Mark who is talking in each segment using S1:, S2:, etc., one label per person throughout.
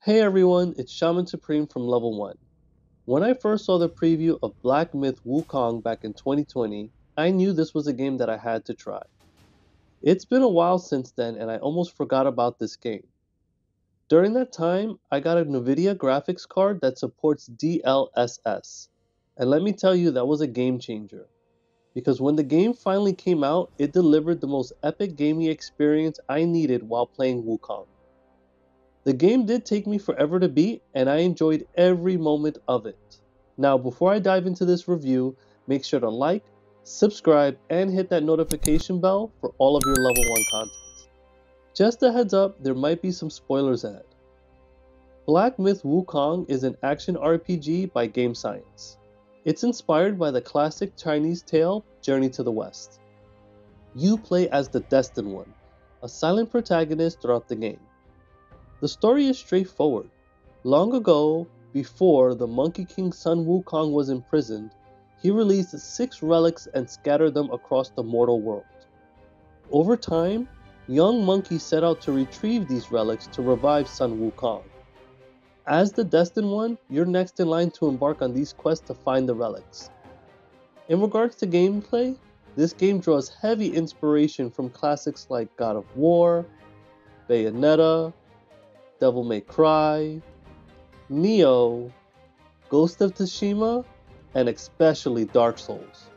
S1: Hey everyone, it's Shaman Supreme from Level 1. When I first saw the preview of Black Myth Wukong back in 2020, I knew this was a game that I had to try. It's been a while since then and I almost forgot about this game. During that time, I got a nvidia graphics card that supports DLSS. And let me tell you, that was a game changer. Because when the game finally came out, it delivered the most epic gaming experience I needed while playing Wukong. The game did take me forever to beat, and I enjoyed every moment of it. Now, before I dive into this review, make sure to like, subscribe, and hit that notification bell for all of your level 1 content. Just a heads up, there might be some spoilers ahead. Black Myth Wukong is an action RPG by Game Science. It's inspired by the classic Chinese tale Journey to the West. You play as the Destined One, a silent protagonist throughout the game. The story is straightforward. Long ago, before the Monkey King's son Wukong was imprisoned, he released 6 relics and scattered them across the mortal world. Over time, young monkeys set out to retrieve these relics to revive son Wukong. As the Destined One, you're next in line to embark on these quests to find the relics. In regards to gameplay, this game draws heavy inspiration from classics like God of War, Bayonetta, Devil May Cry, Neo, Ghost of Tsushima, and especially Dark Souls.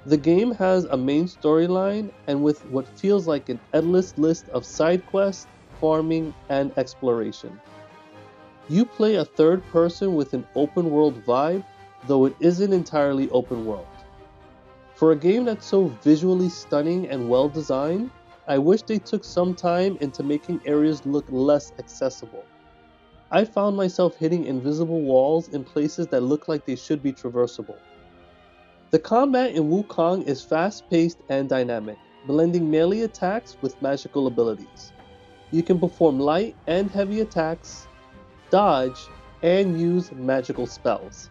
S1: The game has a main storyline and with what feels like an endless list of side quests, farming, and exploration. You play a third person with an open world vibe, though it isn't entirely open world. For a game that's so visually stunning and well designed, I wish they took some time into making areas look less accessible. I found myself hitting invisible walls in places that look like they should be traversable. The combat in Wukong is fast-paced and dynamic, blending melee attacks with magical abilities. You can perform light and heavy attacks, dodge, and use magical spells.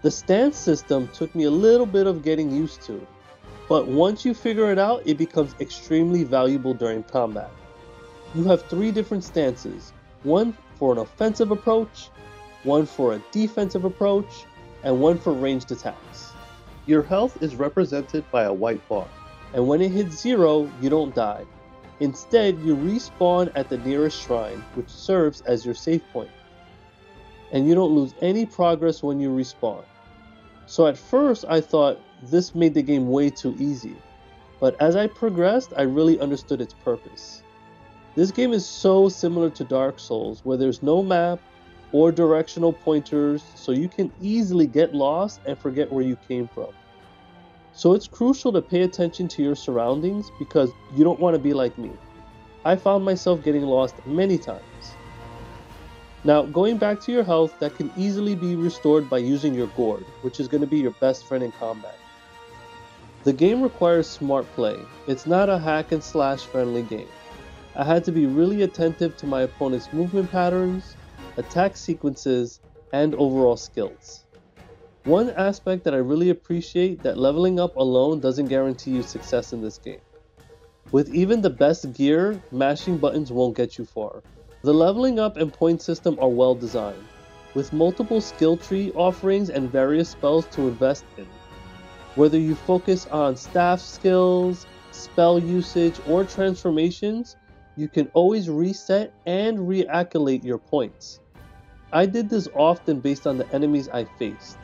S1: The stance system took me a little bit of getting used to, but once you figure it out, it becomes extremely valuable during combat. You have 3 different stances, one for an offensive approach, one for a defensive approach, and one for ranged attacks. Your health is represented by a white bar, and when it hits 0, you don't die. Instead, you respawn at the nearest shrine, which serves as your save point. And you don't lose any progress when you respawn. So at first I thought this made the game way too easy, but as I progressed I really understood its purpose. This game is so similar to Dark Souls where there's no map or directional pointers, so you can easily get lost and forget where you came from. So it's crucial to pay attention to your surroundings because you don't want to be like me. I found myself getting lost many times. Now, going back to your health, that can easily be restored by using your gourd, which is going to be your best friend in combat. The game requires smart play. It's not a hack and slash friendly game. I had to be really attentive to my opponent's movement patterns, attack sequences, and overall skills. One aspect that I really appreciate that leveling up alone doesn't guarantee you success in this game. With even the best gear, mashing buttons won't get you far. The leveling up and point system are well designed, with multiple skill tree offerings and various spells to invest in. Whether you focus on staff skills, spell usage, or transformations, you can always reset and reaccolate your points. I did this often based on the enemies I faced.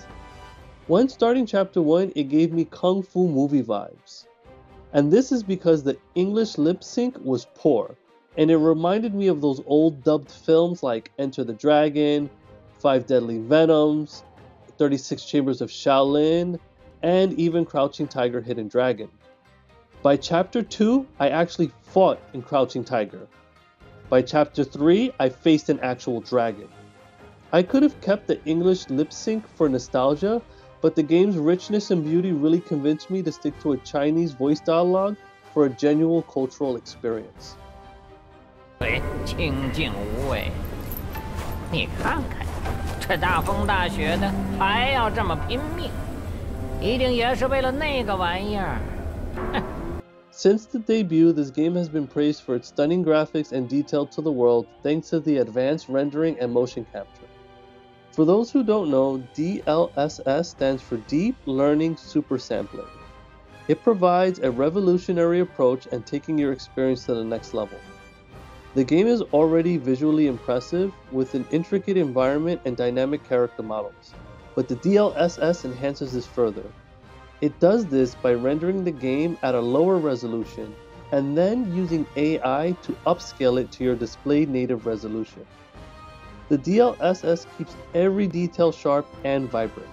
S1: When starting chapter 1, it gave me Kung Fu movie vibes. And this is because the English lip sync was poor, and it reminded me of those old dubbed films like Enter the Dragon, 5 Deadly Venoms, 36 Chambers of Shaolin, and even Crouching Tiger, Hidden Dragon. By chapter 2, I actually fought in Crouching Tiger. By chapter 3, I faced an actual dragon. I could have kept the English lip sync for nostalgia, but the game's richness and beauty really convinced me to stick to a Chinese voice dialogue for a genuine cultural experience.
S2: 清静无为，你看看，这大风大雪的，还要这么拼命，一定也是为了那个玩意儿。哼！
S1: Since the debut, this game has been praised for its stunning graphics and detail to the world thanks to the advanced rendering and motion capture. For those who don't know, DLSS stands for Deep Learning Super Sampling. It provides a revolutionary approach and taking your experience to the next level. The game is already visually impressive with an intricate environment and dynamic character models, but the DLSS enhances this further. It does this by rendering the game at a lower resolution and then using AI to upscale it to your displayed native resolution. The DLSS keeps every detail sharp and vibrant.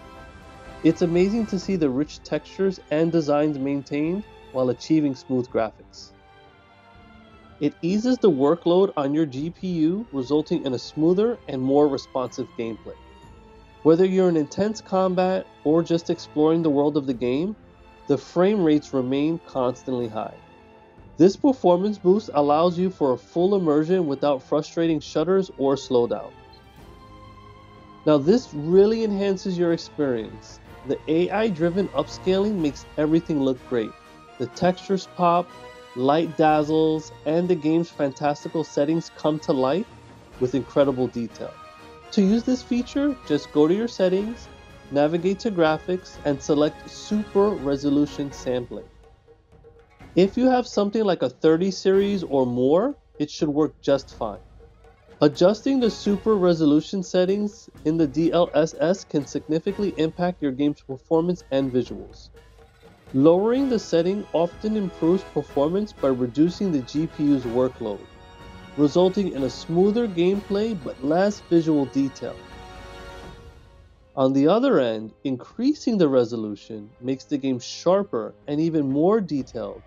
S1: It's amazing to see the rich textures and designs maintained while achieving smooth graphics. It eases the workload on your GPU, resulting in a smoother and more responsive gameplay. Whether you're in intense combat or just exploring the world of the game, the frame rates remain constantly high. This performance boost allows you for a full immersion without frustrating shudders or slowdowns. Now this really enhances your experience. The AI-driven upscaling makes everything look great. The textures pop, light dazzles, and the game's fantastical settings come to life with incredible detail. To use this feature, just go to your settings, navigate to graphics, and select Super Resolution Sampling. If you have something like a 30 series or more, it should work just fine. Adjusting the super resolution settings in the DLSS can significantly impact your game's performance and visuals. Lowering the setting often improves performance by reducing the GPU's workload, resulting in a smoother gameplay but less visual detail. On the other end, increasing the resolution makes the game sharper and even more detailed,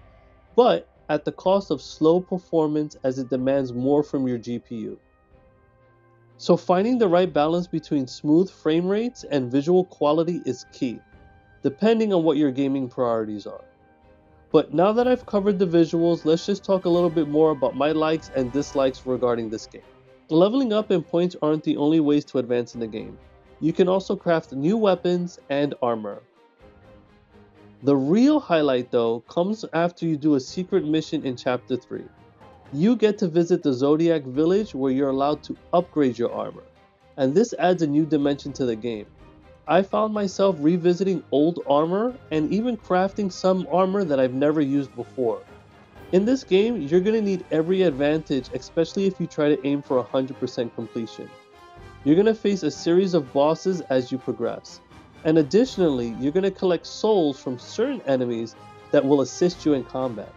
S1: but at the cost of slow performance as it demands more from your GPU. So finding the right balance between smooth frame rates and visual quality is key, depending on what your gaming priorities are. But now that I've covered the visuals, let's just talk a little bit more about my likes and dislikes regarding this game. Leveling up and points aren't the only ways to advance in the game. You can also craft new weapons and armor. The real highlight though comes after you do a secret mission in Chapter 3. You get to visit the Zodiac village where you're allowed to upgrade your armor, and this adds a new dimension to the game. I found myself revisiting old armor and even crafting some armor that I've never used before. In this game, you're going to need every advantage, especially if you try to aim for 100% completion. You're going to face a series of bosses as you progress, and additionally, you're going to collect souls from certain enemies that will assist you in combat.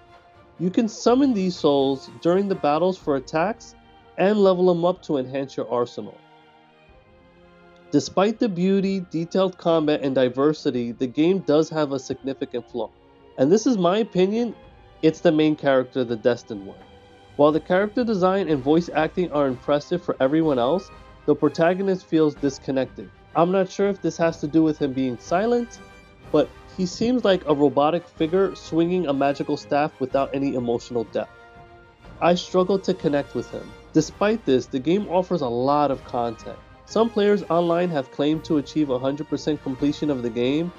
S1: You can summon these souls during the battles for attacks and level them up to enhance your arsenal. Despite the beauty, detailed combat, and diversity, the game does have a significant flaw. And this is my opinion, it's the main character, the destined one. While the character design and voice acting are impressive for everyone else, the protagonist feels disconnected. I'm not sure if this has to do with him being silent, but he seems like a robotic figure swinging a magical staff without any emotional depth. I struggled to connect with him. Despite this, the game offers a lot of content. Some players online have claimed to achieve 100% completion of the game,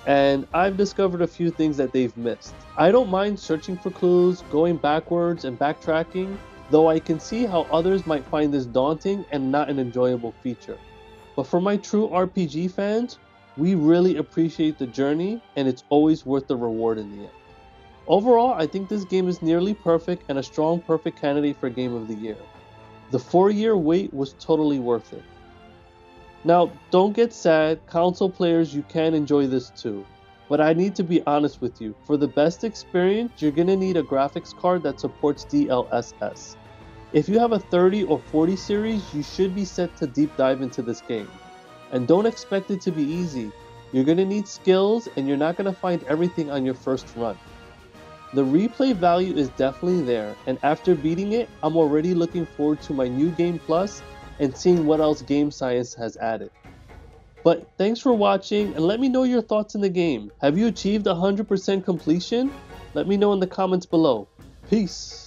S1: and I've discovered a few things that they've missed. I don't mind searching for clues, going backwards, and backtracking, though I can see how others might find this daunting and not an enjoyable feature. But for my true RPG fans, we really appreciate the journey, and it's always worth the reward in the end. Overall, I think this game is nearly perfect and a strong perfect candidate for Game of the Year. The 4-year wait was totally worth it. Now, don't get sad, console players, you can enjoy this too. But I need to be honest with you, for the best experience, you're going to need a graphics card that supports DLSS. If you have a 30 or 40 series, you should be set to deep dive into this game. And don't expect it to be easy. You're going to need skills and you're not going to find everything on your first run. The replay value is definitely there, and after beating it, I'm already looking forward to my new Game Plus and seeing what else Game Science has added. But thanks for watching, and let me know your thoughts in the game. Have you achieved 100% completion? Let me know in the comments below. Peace!